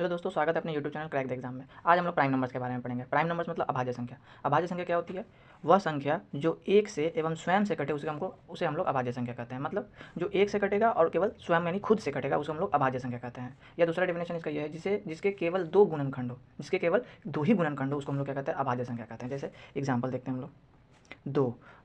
Hello दोस्तों, स्वागत है अपने YouTube channel crack the exam में। आज हम लोग प्राइम नंबर्स के बारे में पढ़ेंगे। प्राइम नंबर्स मतलब अभाज्य संख्या। अभाज्य संख्या क्या होती है? वह संख्या जो एक से एवं स्वयं से कटे उसे हम लोग अभाज्य संख्या कहते हैं। मतलब जो एक से कटेगा और केवल स्वयं यानी खुद से कटेगा उसे हम लोग अभाज्य संख्या कहते हैं। या दूसरा डेफिनेशन इसका यह है जिसके केवल दो गुणनखंड हो, जिसके केवल दो ही गुणनखंड हो, उसको हम लोग क्या कहते हैं? अभाज्य संख्या कहते हैं। जैसे एग्जाम्पल देखते हैं हम लोग।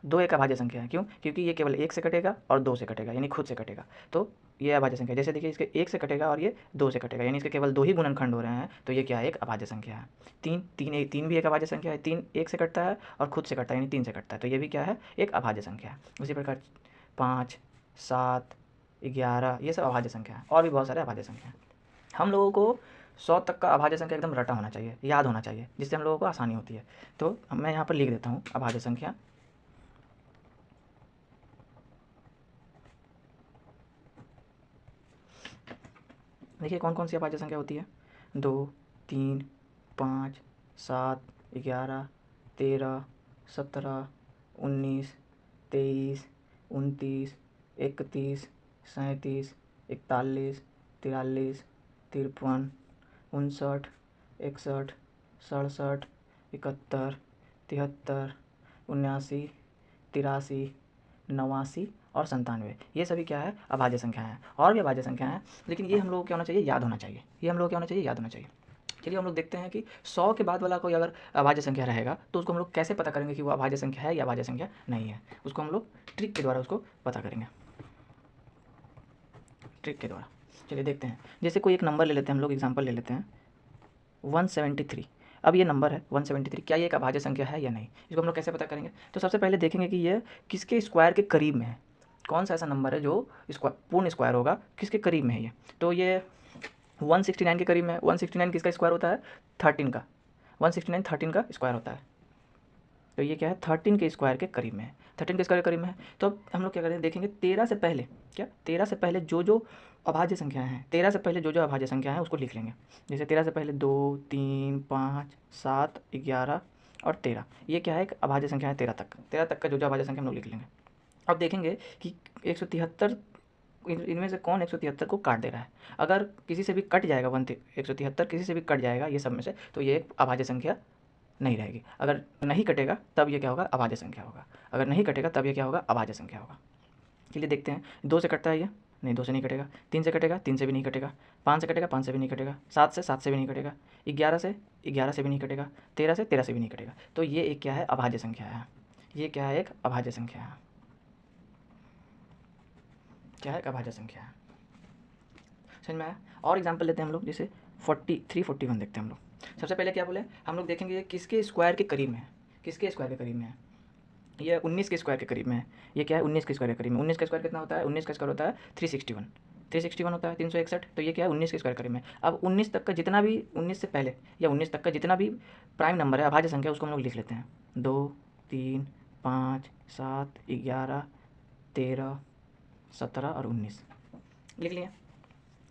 दो एक अभाज्य संख्या है। क्यों? क्योंकि ये केवल एक से कटेगा और दो से कटेगा यानी खुद से कटेगा, तो ये अभाज्य संख्या है। जैसे देखिए, इसके एक से कटेगा और ये दो से कटेगा यानी इसके केवल दो ही गुणनखंड हो रहे हैं, तो ये क्या है? एक अभाज्य संख्या है। तीन भी एक अभाज्य संख्या है। तीन एक से कटता है और खुद से कटता है यानी तीन से कटता है, तो ये भी क्या है? एक अभाज्य संख्या है। उसी प्रकार 5, 7, 11 ये सब अभाज्य संख्या है। और भी बहुत सारे अभाज्य संख्या हैं। हम लोगों को 100 तक का अभाज्य संख्या एकदम रटा होना चाहिए, याद होना चाहिए, जिससे हम लोगों को आसानी होती है। तो मैं यहाँ पर लिख देता हूँ अभाज्य संख्या। देखिए कौन कौन सी अभाज्य संख्या होती है। 2, 3, 5, 7, 11, 13, 17, 19, 23, 29, 31, 37, 41, 43, 53, 59, 61, 67, 71, 73, 79, 83, 89 और 97, ये सभी क्या है? अभाज्य संख्या हैं। और भी अभाज्य संख्या हैं, लेकिन ये हम लोगों को क्या होना चाहिए? याद होना चाहिए। ये हम लोग क्या होना चाहिए? याद होना चाहिए। चलिए हम लोग देखते हैं कि 100 के बाद वाला कोई अगर अभाज्य संख्या रहेगा तो उसको हम लोग कैसे पता करेंगे कि वो अभाज्य संख्या है या अभाज्य संख्या नहीं है। उसको हम लोग ट्रिक के द्वारा उसको पता करेंगे, ट्रिक के द्वारा। चलिए देखते हैं। जैसे कोई एक नंबर ले लेते हैं, हम लोग एग्जाम्पल ले लेते हैं 173। अब ये नंबर है 173, क्या ये एक अभाज्य संख्या है या नहीं? इसको हम लोग कैसे पता करेंगे? तो सबसे पहले देखेंगे कि ये किसके स्क्वायर के करीब में है। कौन सा ऐसा नंबर है जो पूर्ण स्क्वायर होगा, किसके करीब में है ये? तो ये 169 के करीब में है। 169 किसका स्क्वायर होता है? 13 का। 169 13 का स्क्वायर होता है, तो ये क्या है? 13 के स्क्वायर के करीब में है। 13 के स्क्वायर के करीब में है, तो अब हम लोग क्या करें? देखेंगे 13 से पहले, क्या 13 से पहले जो जो अभाज्य संख्याएं हैं, 13 से पहले जो जो अभाज्य संख्या हैं उसको लिख लेंगे। जैसे 13 से पहले 2, 3, 5, 7, 11 और 13, ये क्या है? एक अभाज्य संख्या है। 13 तक का जो जो अभाज्य संख्या हम लोग लिख लेंगे। अब देखेंगे कि 173 इनमें से कौन 173 को काट दे रहा है। अगर किसी से भी कट जाएगा 173 किसी से भी कट जाएगा ये सब में से, तो ये एक अभाज्य संख्या नहीं रहेगी। अगर नहीं कटेगा तब ये क्या होगा? अभाज्य संख्या होगा। अगर नहीं कटेगा तब ये क्या होगा? अभाज्य संख्या होगा। चलिए देखते हैं। 2 से कटता है ये? नहीं, 2 से नहीं कटेगा। 3 से कटेगा? 3 से भी नहीं कटेगा। 5 से कटेगा? 5 से भी नहीं कटेगा। 7 से भी नहीं कटेगा। 11 से भी नहीं कटेगा। 13 से भी नहीं कटेगा। तो ये एक क्या है? अभाज्य संख्या है। ये क्या है? एक अभाज्य संख्या है। क्या है? एक अभाज्य संख्या है। समझ में आया? और एग्जाम्पल लेते हैं हम लोग। जैसे 41 देखते हैं हम लोग। सबसे पहले क्या बोले हम लोग? देखेंगे ये किसके स्क्वायर के करीब में है। किसके स्क्वायर के करीब में है? ये 19 के स्क्वायर के करीब में है। ये क्या है? 19 के स्क्वायर के करीब में। 19 का स्क्वायर कितना होता है? 19 का स्क्वायर होता है 361 होता है, 361। तो ये क्या है? 19 के स्क्वायर के करीब में। अब 19 तक का जितना भी 19 से पहले या 19 तक का जितना भी प्राइम नंबर है, अभाज्य संख्या, उसको हम लोग लिख लेते हैं। 2, 3, 5, 7, 11, 13, 17 और 19 लिख लिया।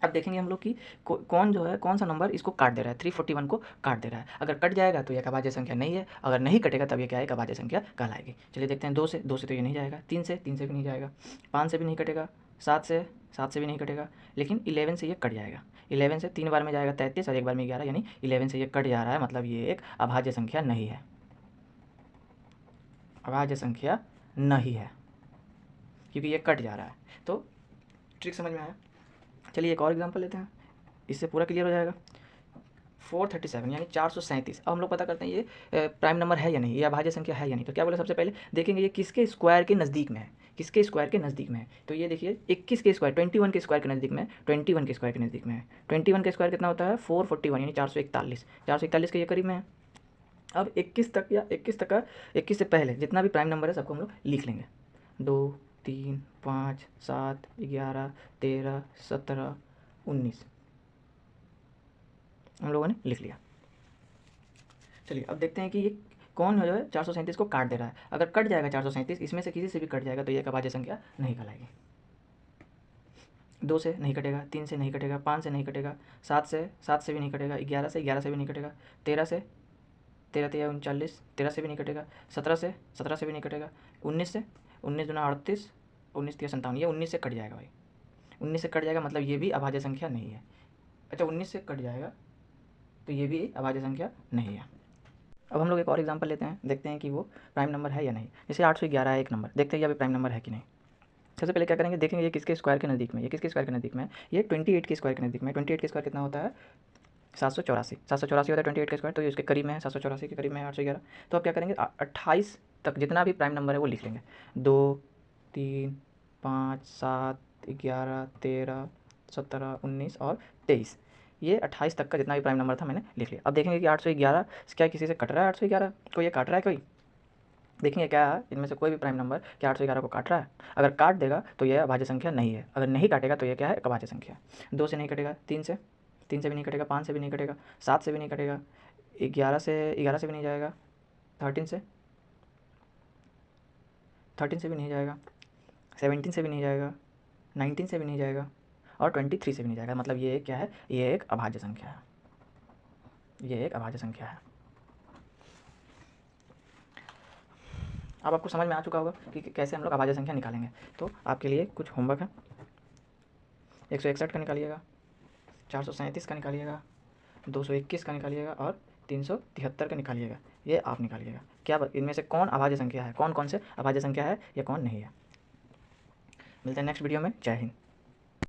अब देखेंगे हम लोग कि कौन जो है, कौन सा नंबर इसको काट दे रहा है, 341 को काट दे रहा है। अगर कट जाएगा तो यह एक अभाज्य संख्या नहीं है। अगर नहीं कटेगा तब ये क्या है? एक अभाज्य संख्या कहलाएगी। चलिए देखते हैं। 2 से तो ये नहीं जाएगा। 3 से भी नहीं जाएगा। 5 से भी नहीं कटेगा। 7 से भी नहीं कटेगा। लेकिन 11 से ये कट जाएगा। 11 से 3 बार में जाएगा 33 और 1 बार में 11, यानी 11 से ये कट जा रहा है। मतलब ये एक अभाज्य संख्या नहीं है। अभाज्य संख्या नहीं है क्योंकि ये कट जा रहा है। तो ट्रिक समझ में आया? चलिए एक और एग्जांपल लेते हैं, इससे पूरा क्लियर हो जाएगा। 437 यानी 437। अब हम लोग पता करते हैं ये प्राइम नंबर है या नहीं, ये अभाज्य संख्या है या नहीं। तो क्या बोले? सबसे पहले देखेंगे ये किसके स्क्वायर के नज़दीक में है। किसके स्क्वायर के नज़दीक में है? तो ये देखिए 21 के स्क्वायर, 21 के स्क्वायर के नज़दीक में है। 21 के स्क्वायर के नज़दीक में है। 21 का स्क्वायर कितना होता है? 441 यानी 441। 441 के ये करीब में है। अब 21 तक या 21 से पहले जितना भी प्राइम नंबर है सबको हम लोग लिख लेंगे। 2, 3, 5, 7, 11, 13, 17, 19 हम लोगों ने लिख लिया। चलिए अब देखते हैं कि ये कौन है जो है 437 को काट दे रहा है। अगर कट जाएगा 437, इसमें से किसी से भी कट जाएगा, तो ये एक अभाज्य संख्या नहीं कहलाएगी। 2 से नहीं कटेगा, 3 से नहीं कटेगा, 5 से नहीं कटेगा, 7 से भी नहीं कटेगा, 11 से भी नहीं कटेगा, 13 से 39, 13 से भी नहीं कटेगा, 17 से भी नहीं कटेगा, 19 दूना 38, 19 3 57, ये 19 से कट जाएगा भाई। 19 से कट जाएगा मतलब ये भी अभाज्य संख्या नहीं है। अच्छा 19 से कट जाएगा तो ये भी अभाज्य संख्या नहीं है। अब हम लोग एक और एग्जांपल लेते हैं, देखते हैं कि वो प्राइम नंबर है या नहीं। जैसे 811 है एक नंबर, देखते हैं ये अभी प्राइम नंबर है कि नहीं। सबसे पहले क्या करेंगे, देखेंगे ये किसके स्क्वायर के नज़दीक में, ये किसके स्क्वायर के नज़दीक में है, ये 28 के स्क्वायर के नज़दीक में। 28 के स्क्वायर कितना होता है, 784। 784 होता है 28 के स्क्वायर, तो ये उसके करीब में है, 784 के करीब में है 811। तो अब क्या करेंगे, 28 तक जितना भी प्राइम नंबर है वो लिख लेंगे। 2, 3, 5, 7, 11, 13, 17, 19 और 23, ये 28 तक का जितना भी प्राइम नंबर था मैंने लिख लिया। अब देखेंगे कि 811 क्या किसी से कट रहा है, 811 को ये काट रहा है कोई, देखेंगे क्या है इनमें से कोई भी प्राइम नंबर क्या 811 को काट रहा है। अगर काट देगा तो यह अभाज्य संख्या नहीं है, अगर नहीं काटेगा तो यह क्या है, एक अभाज्य संख्या है। 2 से नहीं कटेगा, 3 से भी नहीं कटेगा, 5 से भी नहीं कटेगा, 7 से भी नहीं कटेगा, 11 से भी नहीं जाएगा, 13 से भी नहीं जाएगा, 17 से भी नहीं जाएगा, 19 से भी नहीं जाएगा और 23 से भी नहीं जाएगा। मतलब ये क्या है, ये एक अभाज्य संख्या है, ये एक अभाज्य संख्या है। अब आपको समझ में आ चुका होगा कि कैसे हम लोग अभाज्य संख्या निकालेंगे। तो आपके लिए कुछ होमवर्क है, 161 का निकालिएगा, 437 का निकालिएगा, 221 का निकालिएगा और 373 का निकालिएगा। ये आप निकालिएगा क्या इनमें से कौन अभाज्य संख्या है, कौन कौन से अभाज्य संख्या है या कौन नहीं है। मिलते हैं नेक्स्ट वीडियो में। जय हिंद।